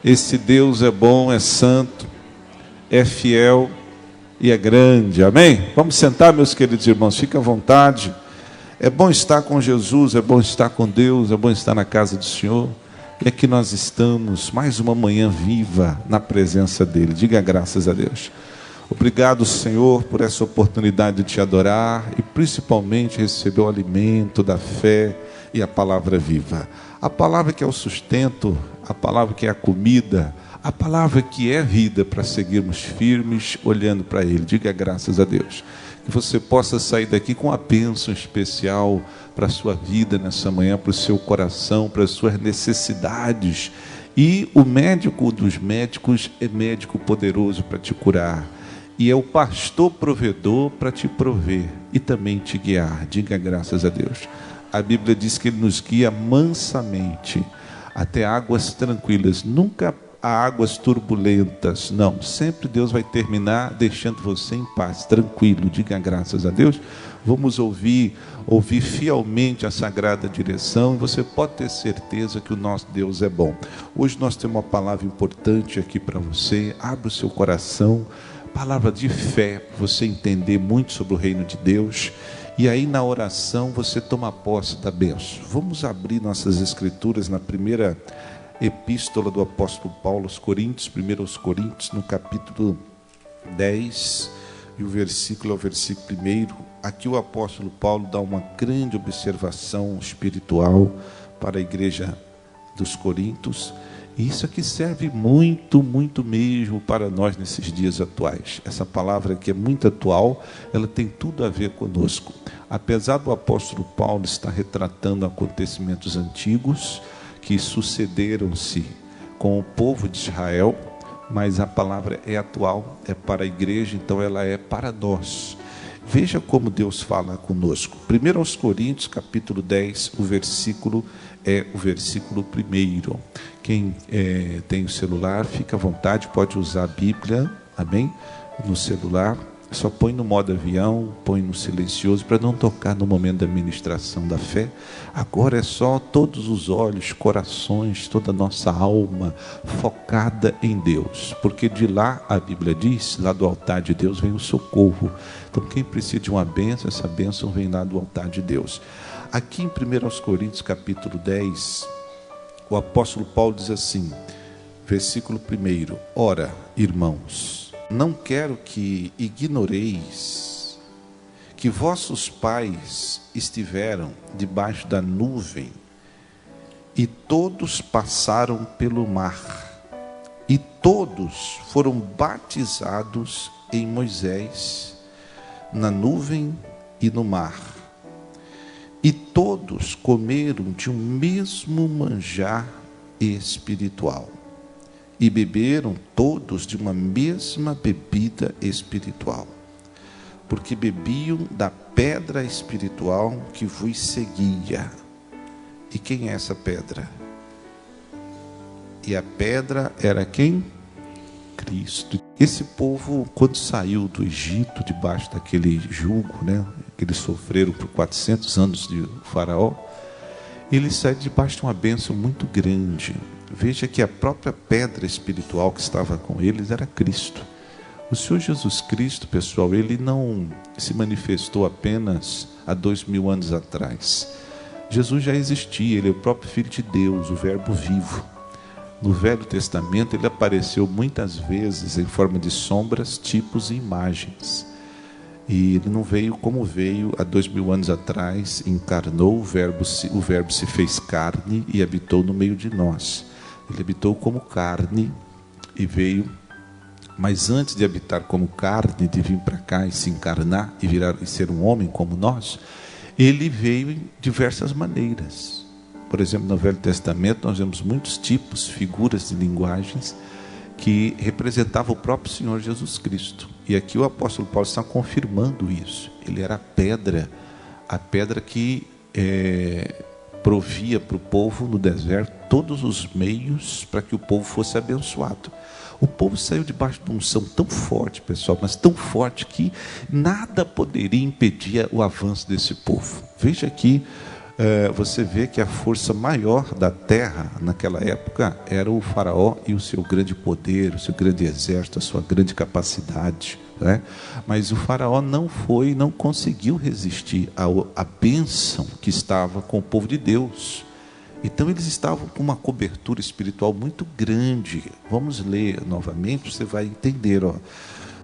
Esse Deus é bom, é santo, é fiel e é grande. Amém? Vamos sentar, meus queridos irmãos, fiquem à vontade. É bom estar com Jesus, é bom estar com Deus, é bom estar na casa do Senhor. E aqui nós estamos, mais uma manhã viva na presença dEle. Diga graças a Deus. Obrigado, Senhor, por essa oportunidade de Te adorar e principalmente receber o alimento da fé e a palavra viva. A palavra que é o sustento, a palavra que é a comida, a palavra que é vida para seguirmos firmes olhando para Ele. Diga graças a Deus. Que você possa sair daqui com uma bênção especial para a sua vida nessa manhã, para o seu coração, para as suas necessidades. E o médico dos médicos é médico poderoso para te curar. E é o pastor provedor para te prover e também te guiar. Diga graças a Deus. A Bíblia diz que Ele nos guia mansamente até águas tranquilas. Nunca há águas turbulentas. Não, sempre Deus vai terminar deixando você em paz, tranquilo. Diga graças a Deus. Vamos ouvir fielmente a sagrada direção. E você pode ter certeza que o nosso Deus é bom. Hoje nós temos uma palavra importante aqui para você. Abra o seu coração. Palavra de fé, para você entender muito sobre o reino de Deus. E aí na oração você toma posse da bênção. Vamos abrir nossas escrituras na primeira epístola do apóstolo Paulo aos Coríntios, 1 aos Coríntios, no capítulo 10, e o versículo é o versículo 1. Aqui o apóstolo Paulo dá uma grande observação espiritual para a igreja dos Coríntios. E isso aqui serve muito, muito mesmo para nós nesses dias atuais. Essa palavra aqui é muito atual, ela tem tudo a ver conosco. Apesar do apóstolo Paulo estar retratando acontecimentos antigos que sucederam-se com o povo de Israel, mas a palavra é atual, é para a igreja, então ela é para nós. Veja como Deus fala conosco. 1 aos Coríntios, capítulo 10, o versículo é o versículo 1. Quem tem o celular, fica à vontade, pode usar a Bíblia, amém? No celular, só põe no modo avião, põe no silencioso, para não tocar no momento da ministração da fé. Agora é só todos os olhos, corações, toda a nossa alma focada em Deus. Porque de lá, a Bíblia diz, lá do altar de Deus vem o socorro. Então quem precisa de uma bênção, essa bênção vem lá do altar de Deus. Aqui em 1 Coríntios, capítulo 10, o apóstolo Paulo diz assim, versículo 1. Ora, irmãos, não quero que ignoreis que vossos pais estiveram debaixo da nuvem e todos passaram pelo mar e todos foram batizados em Moisés, na nuvem e no mar. E todos comeram de um mesmo manjar espiritual. E beberam todos de uma mesma bebida espiritual. Porque bebiam da pedra espiritual que vos seguia. E quem é essa pedra? E a pedra era quem? Cristo. Esse povo, quando saiu do Egito, debaixo daquele jugo, que eles sofreram por 400 anos de faraó, eles saíram debaixo de uma bênção muito grande. Veja que a própria pedra espiritual que estava com eles era Cristo. O Senhor Jesus Cristo, pessoal, Ele não se manifestou apenas há 2000 anos atrás. Jesus já existia, Ele é o próprio Filho de Deus, o Verbo vivo. No Velho Testamento, Ele apareceu muitas vezes em forma de sombras, tipos e imagens. E Ele não veio como veio há 2000 anos atrás, encarnou, o verbo se fez carne e habitou no meio de nós. Ele habitou como carne e veio, mas antes de habitar como carne, de vir para cá e se encarnar e ser um homem como nós, Ele veio em diversas maneiras. Por exemplo, no Velho Testamento nós vemos muitos tipos, figuras de linguagens que representavam o próprio Senhor Jesus Cristo. E aqui o apóstolo Paulo está confirmando isso. Ele era a pedra que provia para o povo no deserto todos os meios para que o povo fosse abençoado. O povo saiu debaixo de uma unção tão forte, pessoal, mas tão forte que nada poderia impedir o avanço desse povo. Veja aqui você vê que a força maior da terra naquela época era o faraó e o seu grande poder, o seu grande exército, a sua grande capacidade, né? Mas o faraó não conseguiu resistir à bênção que estava com o povo de Deus. Então eles estavam com uma cobertura espiritual muito grande. Vamos ler novamente, você vai entender,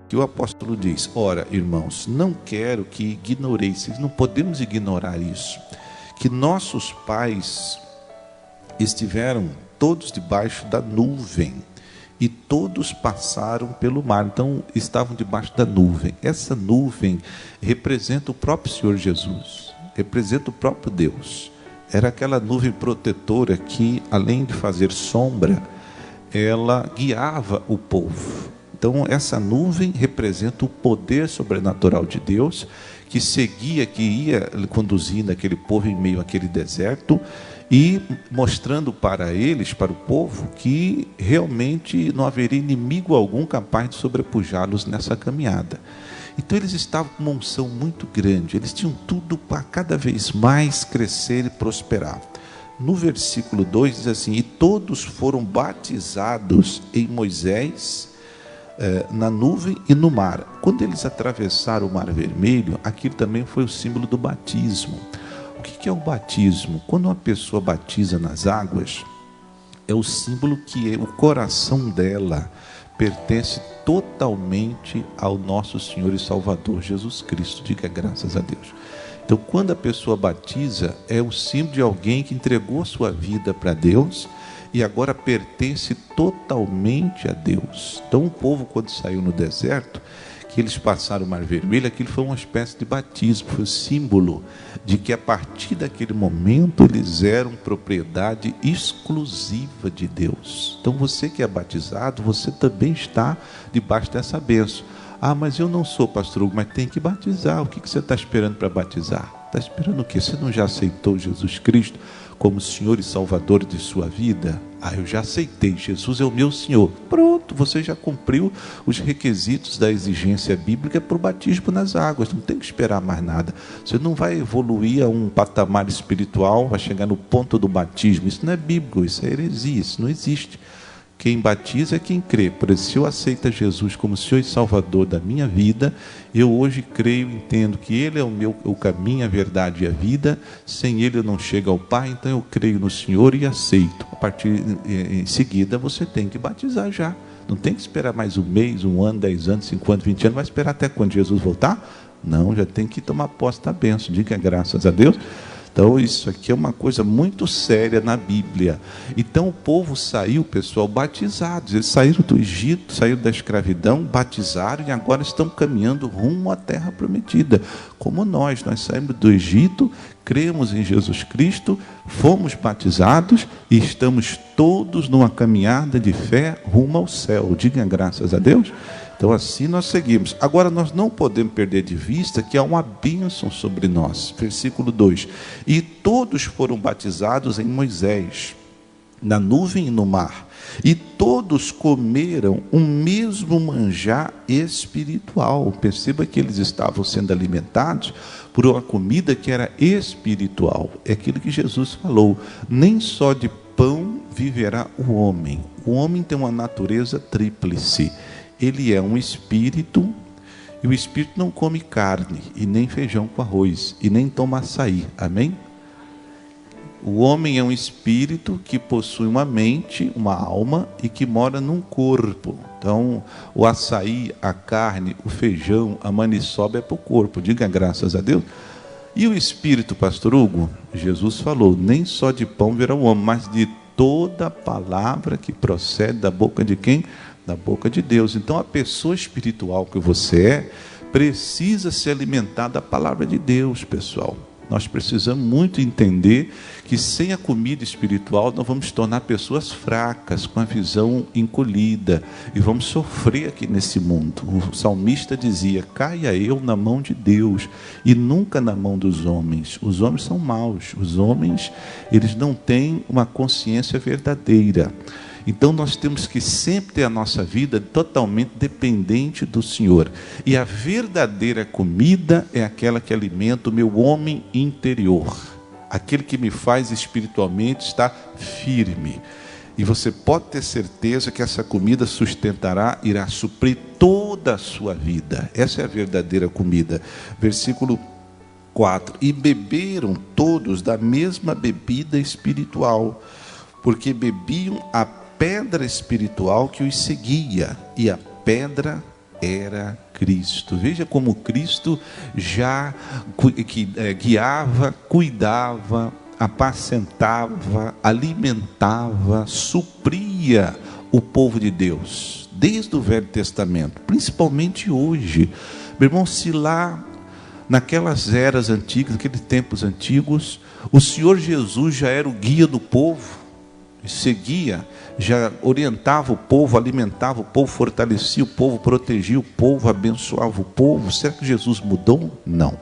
que o apóstolo diz: ora, irmãos, não quero que ignoreis, não podemos ignorar isso, que nossos pais estiveram todos debaixo da nuvem e todos passaram pelo mar. Então estavam debaixo da nuvem. Essa nuvem representa o próprio Senhor Jesus, representa o próprio Deus. Era aquela nuvem protetora que, além de fazer sombra, ela guiava o povo. Então essa nuvem representa o poder sobrenatural de Deus, que seguia, que ia conduzindo aquele povo em meio àquele deserto e mostrando para eles, para o povo, que realmente não haveria inimigo algum capaz de sobrepujá-los nessa caminhada. Então eles estavam com uma unção muito grande, eles tinham tudo para cada vez mais crescer e prosperar. No versículo 2 diz assim: e todos foram batizados em Moisés, na nuvem e no mar. Quando eles atravessaram o Mar Vermelho, aquilo também foi o símbolo do batismo. O que é o batismo? Quando uma pessoa batiza nas águas, é o símbolo que o coração dela pertence totalmente ao nosso Senhor e Salvador Jesus Cristo. Diga graças a Deus. Então, quando a pessoa batiza, é o símbolo de alguém que entregou a sua vida para Deus e agora pertence totalmente a Deus. Então o povo, quando saiu no deserto, que eles passaram o Mar Vermelho, aquilo foi uma espécie de batismo, foi o símbolo de que a partir daquele momento eles eram propriedade exclusiva de Deus. Então você que é batizado, você também está debaixo dessa bênção. Ah, mas eu não sou, pastor Hugo, mas tem que batizar. O que você está esperando para batizar? Está esperando o quê? Você não já aceitou Jesus Cristo como Senhor e Salvador de sua vida? Ah, eu já aceitei, Jesus é o meu Senhor. Pronto, você já cumpriu os requisitos da exigência bíblica para o batismo nas águas. Não tem que esperar mais nada. Você não vai evoluir a um patamar espiritual, vai chegar no ponto do batismo. Isso não é bíblico, isso é heresia, isso não existe. Quem batiza é quem crê. Por isso, se eu aceito Jesus como Senhor e Salvador da minha vida, eu hoje creio, entendo que Ele é o caminho, a verdade e a vida. Sem Ele eu não chego ao Pai, então eu creio no Senhor e aceito. A partir em seguida você tem que batizar já. Não tem que esperar mais um mês, um ano, 10 anos, 5 anos, 20 anos. Vai esperar até quando Jesus voltar? Não, já tem que tomar posse da bênção. Diga graças a Deus. Então isso aqui é uma coisa muito séria na Bíblia. Então o povo saiu, pessoal, batizados. Eles saíram do Egito, saíram da escravidão, batizaram e agora estão caminhando rumo à terra prometida. Como nós saímos do Egito, cremos em Jesus Cristo, fomos batizados e estamos todos numa caminhada de fé rumo ao céu. Diga graças a Deus. Então assim nós seguimos. Agora nós não podemos perder de vista que há uma bênção sobre nós. Versículo 2. E todos foram batizados em Moisés, na nuvem e no mar. E todos comeram o mesmo manjar espiritual. Perceba que eles estavam sendo alimentados por uma comida que era espiritual. É aquilo que Jesus falou. Nem só de pão viverá o homem. O homem tem uma natureza tríplice. Ele é um espírito, e o espírito não come carne, e nem feijão com arroz, e nem toma açaí. Amém? O homem é um espírito que possui uma mente, uma alma, e que mora num corpo. Então, o açaí, a carne, o feijão, a maniçoba é para o corpo. Diga graças a Deus. E o espírito, pastor Hugo? Jesus falou, nem só de pão virá o homem, mas de toda palavra que procede da boca de quem? Da boca de Deus. Então a pessoa espiritual que você é precisa se alimentar da palavra de Deus, pessoal. Nós precisamos muito entender que sem a comida espiritual nós vamos tornar pessoas fracas, com a visão encolhida, e vamos sofrer aqui nesse mundo. O salmista dizia, caia eu na mão de Deus e nunca na mão dos homens. Os homens são maus, os homens eles não têm uma consciência verdadeira. Então nós temos que sempre ter a nossa vida totalmente dependente do Senhor. E a verdadeira comida é aquela que alimenta o meu homem interior. Aquele que me faz espiritualmente está firme. E você pode ter certeza que essa comida sustentará, irá suprir toda a sua vida. Essa é a verdadeira comida. Versículo 4. E beberam todos da mesma bebida espiritual, porque bebiam a pedra espiritual que os seguia, e a pedra era Cristo. Veja como Cristo já guiava, cuidava, apacentava, alimentava, supria o povo de Deus, desde o Velho Testamento, principalmente hoje. Meu irmão, se lá naquelas eras antigas, naqueles tempos antigos, o Senhor Jesus já era o guia do povo, seguia, já orientava o povo, alimentava o povo, fortalecia o povo, protegia o povo, abençoava o povo. Será que Jesus mudou? Não.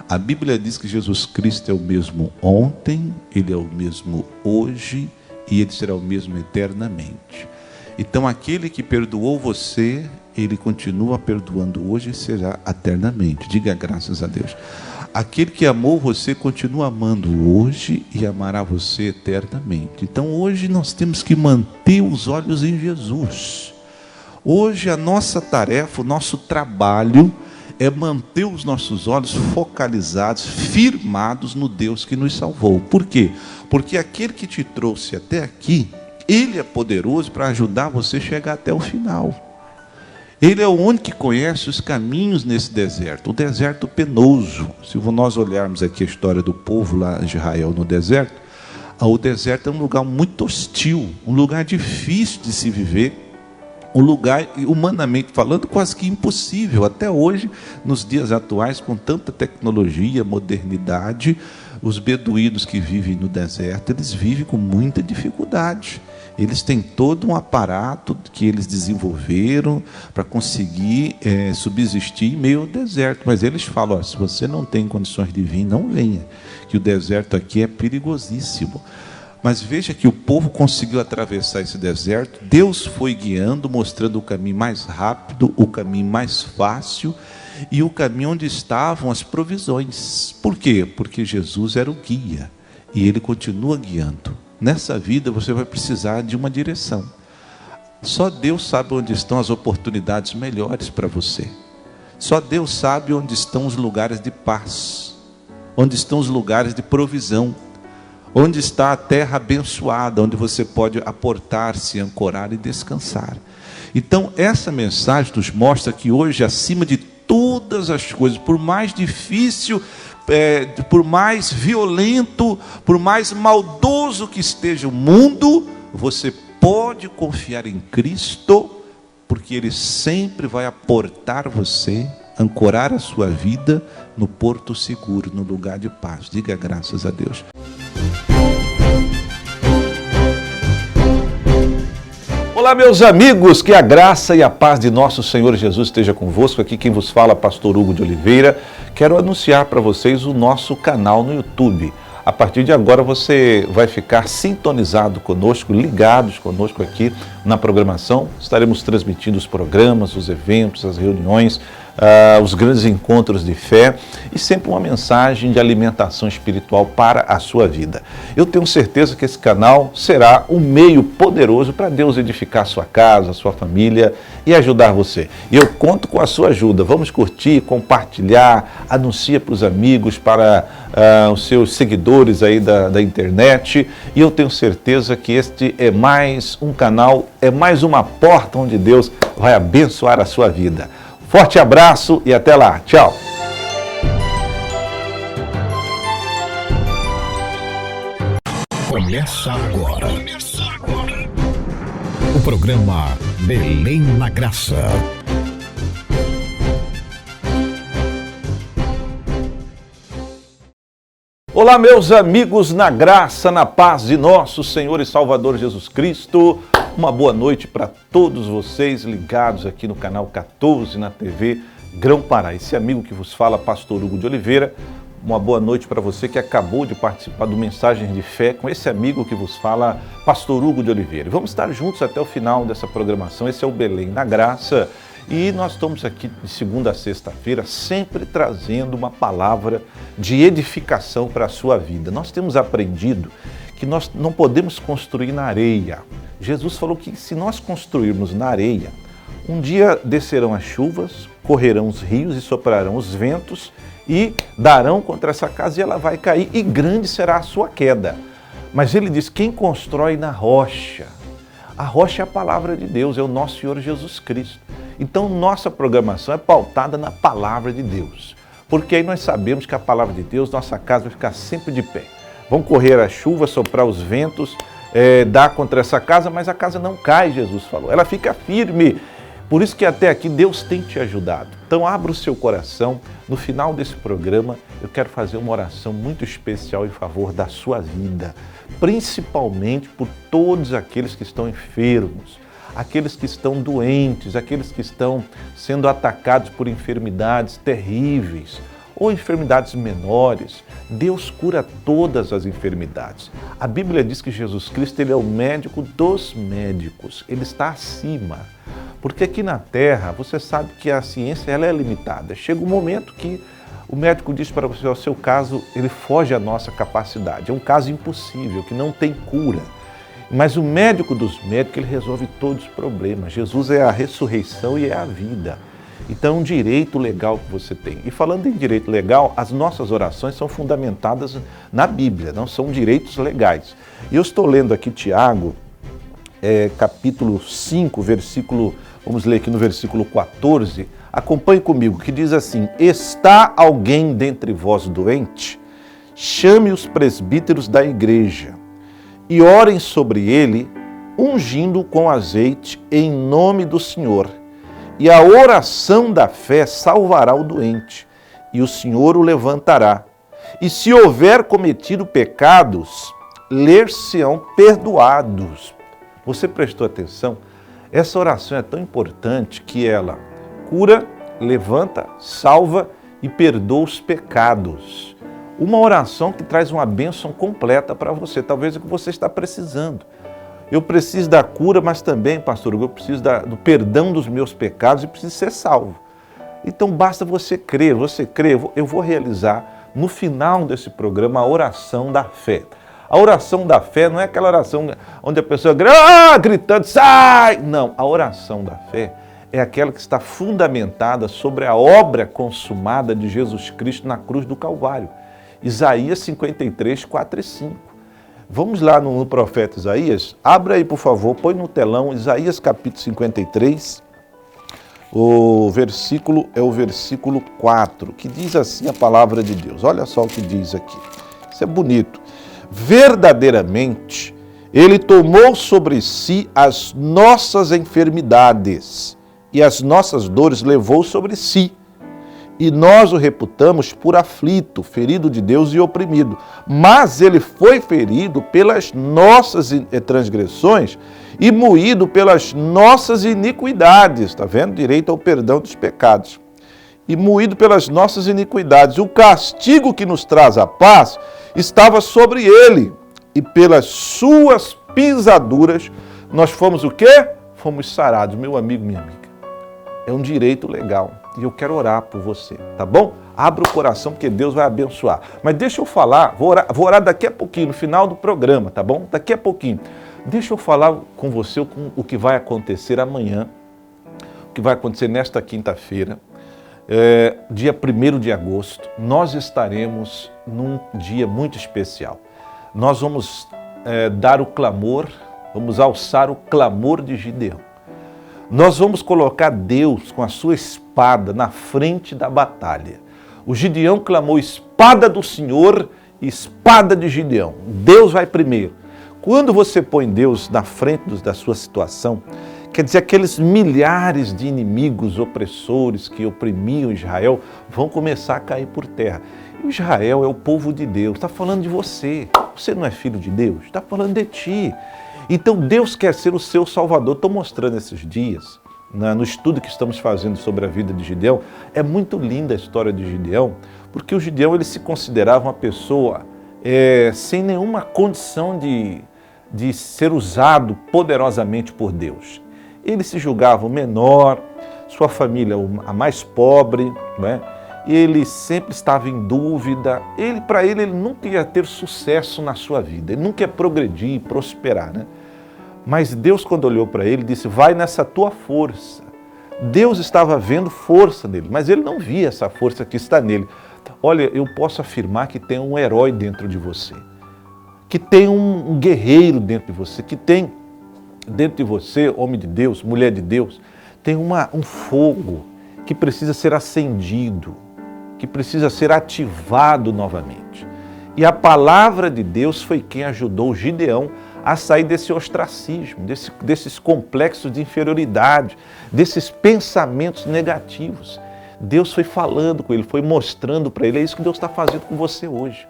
A Bíblia diz que Jesus Cristo é o mesmo ontem, Ele é o mesmo hoje e Ele será o mesmo eternamente. Então aquele que perdoou você, Ele continua perdoando hoje e será eternamente. Diga graças a Deus. Aquele que amou você continua amando hoje e amará você eternamente. Então hoje nós temos que manter os olhos em Jesus. Hoje a nossa tarefa, o nosso trabalho é manter os nossos olhos focalizados, firmados no Deus que nos salvou. Por quê? Porque aquele que te trouxe até aqui, Ele é poderoso para ajudar você a chegar até o final. Ele é o único que conhece os caminhos nesse deserto, o deserto penoso. Se nós olharmos aqui a história do povo lá de Israel no deserto, o deserto é um lugar muito hostil, um lugar difícil de se viver, um lugar, humanamente falando, quase que impossível. Até hoje, nos dias atuais, com tanta tecnologia, modernidade, os beduínos que vivem no deserto, eles vivem com muita dificuldade. Eles têm todo um aparato que eles desenvolveram para conseguir subsistir em meio ao deserto. Mas eles falam, se você não tem condições de vir, não venha, que o deserto aqui é perigosíssimo. Mas veja que o povo conseguiu atravessar esse deserto, Deus foi guiando, mostrando o caminho mais rápido, o caminho mais fácil e o caminho onde estavam as provisões. Por quê? Porque Jesus era o guia e Ele continua guiando. Nessa vida você vai precisar de uma direção. Só Deus sabe onde estão as oportunidades melhores para você. Só Deus sabe onde estão os lugares de paz, onde estão os lugares de provisão, onde está a terra abençoada, onde você pode aportar-se, ancorar e descansar. Então essa mensagem nos mostra que hoje, acima de todas as coisas, por mais difícil, por mais violento, por mais maldoso que esteja o mundo, você pode confiar em Cristo, porque Ele sempre vai aportar você, ancorar a sua vida no porto seguro, no lugar de paz. Diga graças a Deus. Olá, meus amigos, que a graça e a paz de nosso Senhor Jesus esteja convosco. Aqui quem vos fala, pastor Hugo de Oliveira. Quero anunciar para vocês o nosso canal no YouTube. A partir de agora você vai ficar sintonizado conosco, ligados conosco aqui na programação. Estaremos transmitindo os programas, os eventos, as reuniões, os grandes encontros de fé e sempre uma mensagem de alimentação espiritual para a sua vida. Eu tenho certeza que esse canal será um meio poderoso para Deus edificar a sua casa, a sua família e ajudar você. E eu conto com a sua ajuda. Vamos curtir, compartilhar, anuncia para os amigos, para os seus seguidores aí da internet. E eu tenho certeza que este é mais um canal, é mais uma porta onde Deus vai abençoar a sua vida. Forte abraço e até lá. Tchau. Começa agora. O programa Belém na Graça. Olá, meus amigos, na graça, na paz de nosso Senhor e Salvador Jesus Cristo. Uma boa noite para todos vocês ligados aqui no canal 14 na TV Grão-Pará. Esse amigo que vos fala, pastor Hugo de Oliveira. Uma boa noite para você que acabou de participar do Mensagens de Fé com esse amigo que vos fala, pastor Hugo de Oliveira. Vamos estar juntos até o final dessa programação. Esse é o Belém na Graça. E nós estamos aqui de segunda a sexta-feira, sempre trazendo uma palavra de edificação para a sua vida. Nós temos aprendido que nós não podemos construir na areia. Jesus falou que se nós construirmos na areia, um dia descerão as chuvas, correrão os rios e soprarão os ventos e darão contra essa casa e ela vai cair e grande será a sua queda. Mas ele diz, quem constrói na rocha? A rocha é a palavra de Deus, é o nosso Senhor Jesus Cristo. Então, nossa programação é pautada na palavra de Deus. Porque aí nós sabemos que a palavra de Deus, nossa casa vai ficar sempre de pé. Vão correr as chuvas, soprar os ventos, dar contra essa casa, mas a casa não cai, Jesus falou. Ela fica firme. Por isso que até aqui Deus tem te ajudado. Então abra o seu coração. No final desse programa, eu quero fazer uma oração muito especial em favor da sua vida. Principalmente por todos aqueles que estão enfermos, aqueles que estão doentes, aqueles que estão sendo atacados por enfermidades terríveis ou enfermidades menores. Deus cura todas as enfermidades. A Bíblia diz que Jesus Cristo ele é o médico dos médicos, ele está acima. Porque aqui na Terra, você sabe que a ciência ela é limitada. Chega um momento que o médico diz para você, o seu caso, ele foge à nossa capacidade. É um caso impossível, que não tem cura. Mas o médico dos médicos, ele resolve todos os problemas. Jesus é a ressurreição e é a vida. Então é um direito legal que você tem. E falando em direito legal, as nossas orações são fundamentadas na Bíblia, não são direitos legais. E eu estou lendo aqui Tiago, capítulo 5, versículo, vamos ler aqui no versículo 14, acompanhe comigo, que diz assim, está alguém dentre vós doente? Chame os presbíteros da igreja e orem sobre ele, ungindo com azeite em nome do Senhor. E a oração da fé salvará o doente, e o Senhor o levantará. E se houver cometido pecados, ler-se-ão perdoados. Você prestou atenção? Essa oração é tão importante que ela cura, levanta, salva e perdoa os pecados. Uma oração que traz uma bênção completa para você, talvez é o que você está precisando. Eu preciso da cura, mas também, pastor Hugo, eu preciso do perdão dos meus pecados e preciso ser salvo. Então basta você crer, eu vou realizar no final desse programa a oração da fé. A oração da fé não é aquela oração onde a pessoa gritando, sai! Não, a oração da fé é aquela que está fundamentada sobre a obra consumada de Jesus Cristo na cruz do Calvário. Isaías 53, 4 e 5. Vamos lá no profeta Isaías, abra aí por favor, põe no telão, Isaías capítulo 53, o versículo é o versículo 4, que diz assim a palavra de Deus. Olha só o que diz aqui, isso é bonito. Verdadeiramente, ele tomou sobre si as nossas enfermidades e as nossas dores levou sobre si. E nós o reputamos por aflito, ferido de Deus e oprimido. Mas ele foi ferido pelas nossas transgressões e moído pelas nossas iniquidades. Está vendo? Direito ao perdão dos pecados. E moído pelas nossas iniquidades. O castigo que nos traz a paz estava sobre ele. E pelas suas pisaduras nós fomos o quê? Fomos sarados. Meu amigo, minha amiga. É um direito legal. E eu quero orar por você, tá bom? Abra o coração, porque Deus vai abençoar. Mas deixa eu falar, vou orar daqui a pouquinho, no final do programa, tá bom? Daqui a pouquinho. Deixa eu falar com você com o que vai acontecer amanhã, o que vai acontecer nesta quinta-feira, dia 1º de agosto. Nós estaremos num dia muito especial. Nós vamos dar o clamor, vamos alçar o clamor de Gideão. Nós vamos colocar Deus com a sua espada na frente da batalha. O Gideão clamou espada do Senhor e espada de Gideão. Deus vai primeiro. Quando você põe Deus na frente da sua situação, quer dizer, aqueles milhares de inimigos opressores que oprimiam Israel vão começar a cair por terra. E Israel é o povo de Deus. Está falando de você. Você não é filho de Deus? Está falando de ti. Então Deus quer ser o seu salvador. Estou mostrando esses dias, no estudo que estamos fazendo sobre a vida de Gideão. É muito linda a história de Gideão, porque o Gideão ele se considerava uma pessoa sem nenhuma condição de ser usado poderosamente por Deus. Ele se julgava o menor, sua família a mais pobre, não é? Ele sempre estava em dúvida. Para ele nunca ia ter sucesso na sua vida, ele nunca ia progredir e prosperar, né? Mas Deus, quando olhou para ele, disse: vai nessa tua força. Deus estava vendo força nele, mas ele não via essa força que está nele. Olha, eu posso afirmar que tem um herói dentro de você, que tem um guerreiro dentro de você, que tem dentro de você, homem de Deus, mulher de Deus, tem um fogo que precisa ser acendido, que precisa ser ativado novamente. E a palavra de Deus foi quem ajudou Gideão a sair desse ostracismo, desses complexos de inferioridade, desses pensamentos negativos. Deus foi falando com ele, foi mostrando para ele. É isso que Deus está fazendo com você hoje.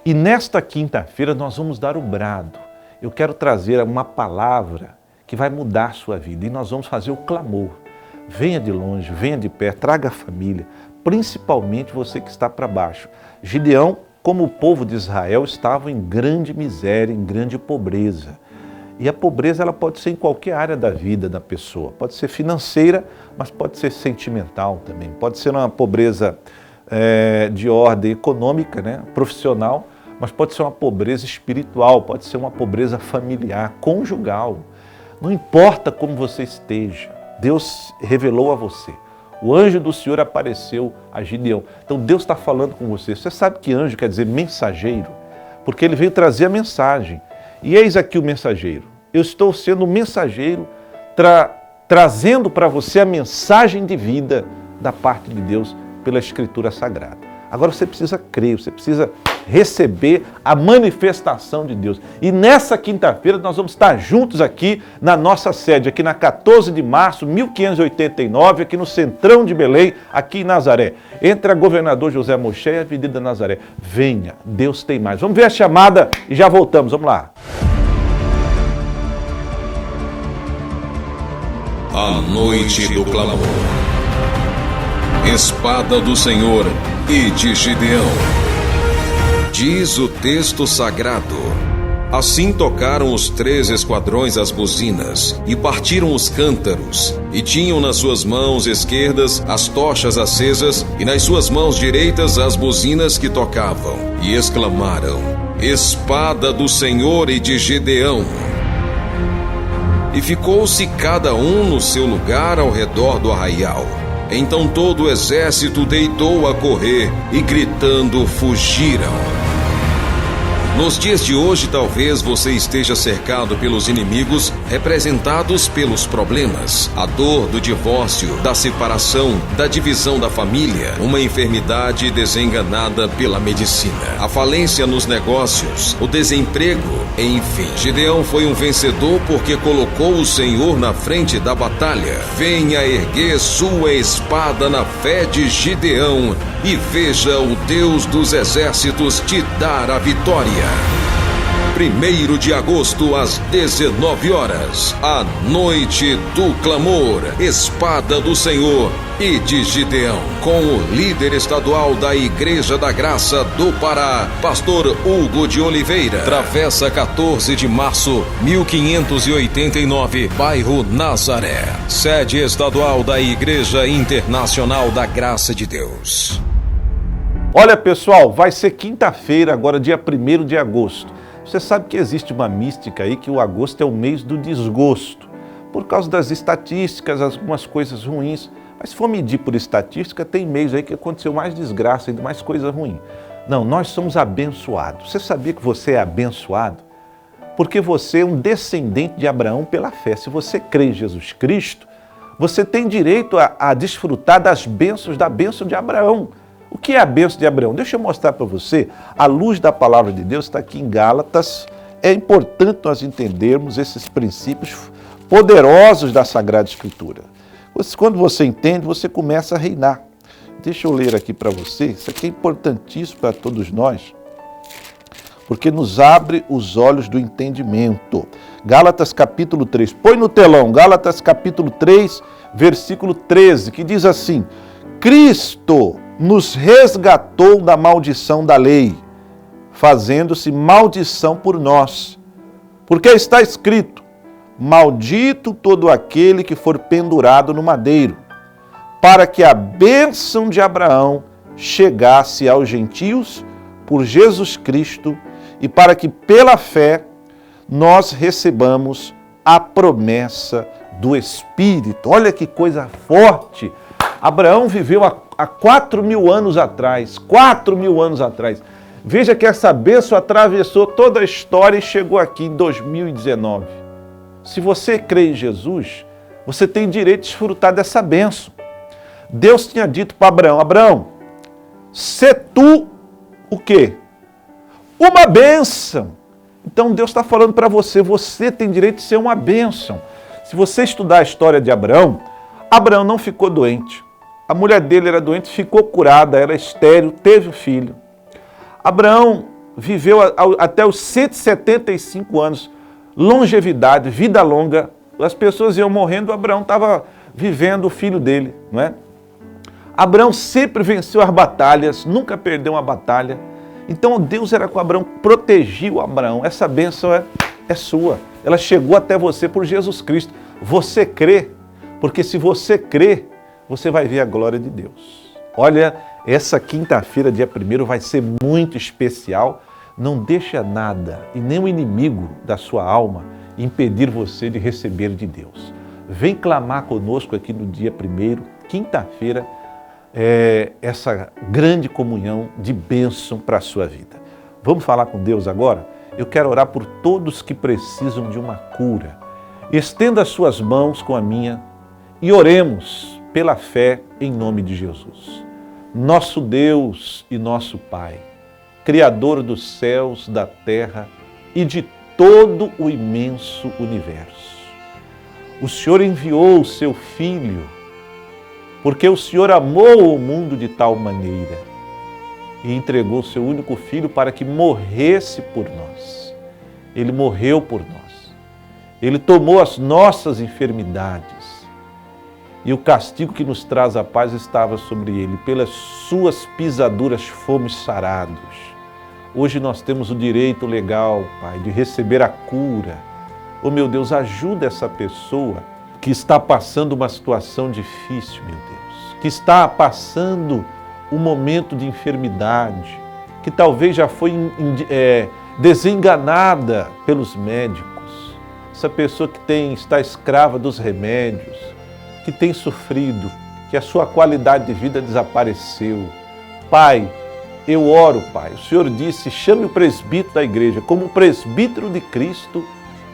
E nesta quinta-feira nós vamos dar o brado. Eu quero trazer uma palavra que vai mudar a sua vida. E nós vamos fazer o clamor. Venha de longe, venha de perto, traga a família, principalmente você que está para baixo. Gideão, como o povo de Israel, estava em grande miséria, em grande pobreza. E a pobreza ela pode ser em qualquer área da vida da pessoa. Pode ser financeira, mas pode ser sentimental também. Pode ser uma pobreza de ordem econômica, né? Profissional, mas pode ser uma pobreza espiritual, pode ser uma pobreza familiar, conjugal. Não importa como você esteja, Deus revelou a você. O anjo do Senhor apareceu a Gideão. Então Deus está falando com você. Você sabe que anjo quer dizer mensageiro? Porque ele veio trazer a mensagem. E eis aqui o mensageiro. Eu estou sendo o mensageiro trazendo para você a mensagem de vida da parte de Deus pela Escritura Sagrada. Agora você precisa crer, você precisa receber a manifestação de Deus. E nessa quinta-feira nós vamos estar juntos aqui na nossa sede, aqui na 14 de março, 1589, aqui no Centrão de Belém, aqui em Nazaré. Entre a Governador José Moché e a Avenida Nazaré. Venha, Deus tem mais. Vamos ver a chamada e já voltamos. Vamos lá. A noite do clamor. Espada do Senhor e de Gideão. Diz o texto sagrado: assim tocaram os 3 esquadrões as buzinas, e partiram os cântaros, e tinham nas suas mãos esquerdas as tochas acesas, e nas suas mãos direitas as buzinas que tocavam, e exclamaram: espada do Senhor e de Gideão. E ficou-se cada um no seu lugar ao redor do arraial. Então todo o exército deitou a correr, e gritando fugiram. Nos dias de hoje, talvez você esteja cercado pelos inimigos, representados pelos problemas, a dor do divórcio, da separação, da divisão da família, uma enfermidade desenganada pela medicina, a falência nos negócios, o desemprego, enfim. Gideão foi um vencedor porque colocou o Senhor na frente da batalha. Venha erguer sua espada na fé de Gideão e veja o Deus dos exércitos te dar a vitória. 1º de agosto, às 19 horas, a noite do clamor, espada do Senhor e de Gideão, com o líder estadual da Igreja da Graça do Pará, pastor Hugo de Oliveira. Travessa 14 de março, 1589, bairro Nazaré. Sede estadual da Igreja Internacional da Graça de Deus. Olha, pessoal, vai ser quinta-feira, agora dia 1º de agosto. Você sabe que existe uma mística aí que o agosto é o mês do desgosto, por causa das estatísticas, algumas coisas ruins. Mas se for medir por estatística, tem mês aí que aconteceu mais desgraça, ainda mais coisa ruim. Não, nós somos abençoados. Você sabia que você é abençoado? Porque você é um descendente de Abraão pela fé. Se você crê em Jesus Cristo, você tem direito a desfrutar das bênçãos, da bênção de Abraão. O que é a bênção de Abraão? Deixa eu mostrar para você. A luz da palavra de Deus está aqui em Gálatas. É importante nós entendermos esses princípios poderosos da Sagrada Escritura. Quando você entende, você começa a reinar. Deixa eu ler aqui para você. Isso aqui é importantíssimo para todos nós, porque nos abre os olhos do entendimento. Gálatas capítulo 3. Põe no telão. Gálatas capítulo 3, versículo 13, que diz assim: Cristo nos resgatou da maldição da lei, fazendo-se maldição por nós. Porque está escrito: maldito todo aquele que for pendurado no madeiro, para que a bênção de Abraão chegasse aos gentios por Jesus Cristo e para que pela fé nós recebamos a promessa do Espírito. Olha que coisa forte! Abraão viveu há 4.000 anos atrás, 4.000 anos atrás. Veja que essa bênção atravessou toda a história e chegou aqui em 2019. Se você crê em Jesus, você tem direito de desfrutar dessa bênção. Deus tinha dito para Abraão, Abraão, sê tu o quê? Uma bênção. Então Deus está falando para você, você tem direito de ser uma bênção. Se você estudar a história de Abraão, Abraão não ficou doente. A mulher dele era doente, ficou curada, era estéril, teve um filho. Abraão viveu até os 175 anos, longevidade, vida longa. As pessoas iam morrendo, Abraão estava vivendo o filho dele, não é? Abraão sempre venceu as batalhas, nunca perdeu uma batalha. Então Deus era com Abraão, protegiu Abraão. Essa bênção é sua. Ela chegou até você por Jesus Cristo. Você crê, porque se você crê, você vai ver a glória de Deus. Olha, essa quinta-feira, dia 1º, vai ser muito especial. Não deixa nada e nem o inimigo da sua alma impedir você de receber de Deus. Vem clamar conosco aqui no dia 1º, quinta-feira, essa grande comunhão de bênção para a sua vida. Vamos falar com Deus agora? Eu quero orar por todos que precisam de uma cura. Estenda as suas mãos com a minha e oremos pela fé em nome de Jesus. Nosso Deus e nosso Pai, Criador dos céus, da terra e de todo o imenso universo. O Senhor enviou o seu Filho, porque o Senhor amou o mundo de tal maneira e entregou o seu único Filho para que morresse por nós. Ele morreu por nós. Ele tomou as nossas enfermidades e o castigo que nos traz a paz estava sobre ele. Pelas suas pisaduras fomos sarados. Hoje nós temos o direito legal, Pai, de receber a cura. Oh, meu Deus, ajuda essa pessoa que está passando uma situação difícil, meu Deus, que está passando um momento de enfermidade, que talvez já foi desenganada pelos médicos. Essa pessoa que está escrava dos remédios, que tem sofrido, que a sua qualidade de vida desapareceu. Pai, eu oro, Pai. O Senhor disse, chame o presbítero da igreja. Como presbítero de Cristo,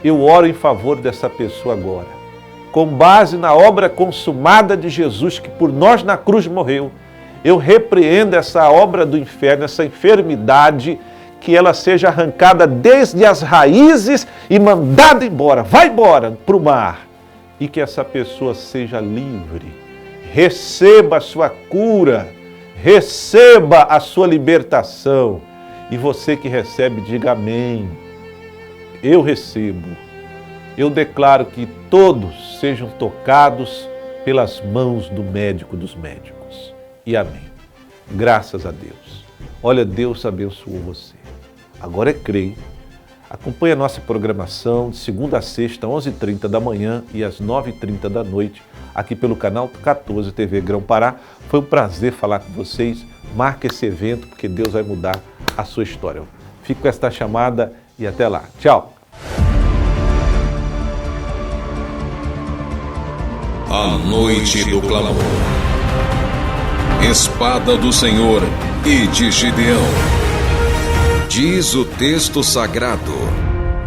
eu oro em favor dessa pessoa agora. Com base na obra consumada de Jesus, que por nós na cruz morreu, eu repreendo essa obra do inferno, essa enfermidade, que ela seja arrancada desde as raízes e mandada embora. Vai embora para o mar. E que essa pessoa seja livre. Receba a sua cura. Receba a sua libertação. E você que recebe, diga amém. Eu recebo. Eu declaro que todos sejam tocados pelas mãos do médico dos médicos. E amém. Graças a Deus. Olha, Deus abençoou você. Agora é crer. Acompanhe a nossa programação de segunda a sexta, 11h30 da manhã e às 9h30 da noite, aqui pelo canal 14 TV Grão-Pará. Foi um prazer falar com vocês. Marque esse evento, porque Deus vai mudar a sua história. Fico com esta chamada e até lá. Tchau! A noite do clamor. Espada do Senhor e de Gideão. Diz o texto sagrado: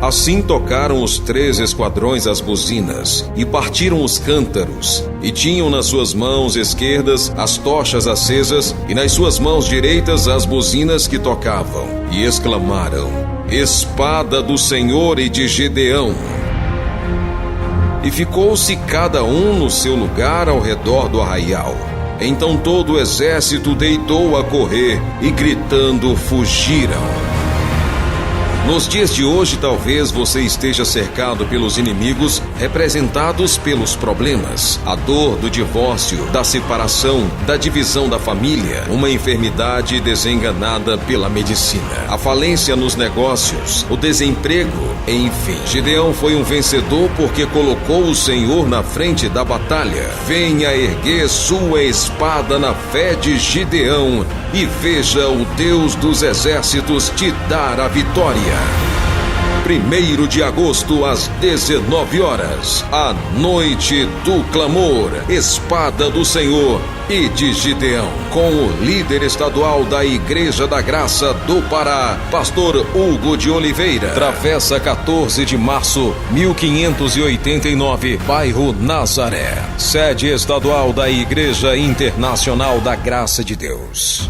assim tocaram os 3 esquadrões as buzinas e partiram os cântaros, e tinham nas suas mãos esquerdas as tochas acesas e nas suas mãos direitas as buzinas que tocavam, e exclamaram: espada do Senhor e de Gideão. E ficou-se cada um no seu lugar ao redor do arraial. Então todo o exército deitou a correr e gritando fugiram. Nos dias de hoje, talvez você esteja cercado pelos inimigos representados pelos problemas, a dor do divórcio, da separação, da divisão da família, uma enfermidade desenganada pela medicina, a falência nos negócios, o desemprego, enfim. Gideão foi um vencedor porque colocou o Senhor na frente da batalha. Venha erguer sua espada na fé de Gideão e veja o Deus dos exércitos te dar a vitória. 1º de agosto, às 19 horas, a noite do clamor, Espada do Senhor e de Gideão, com o líder estadual da Igreja da Graça do Pará, pastor Hugo de Oliveira. Travessa 14 de março, 1589, bairro Nazaré. Sede estadual da Igreja Internacional da Graça de Deus.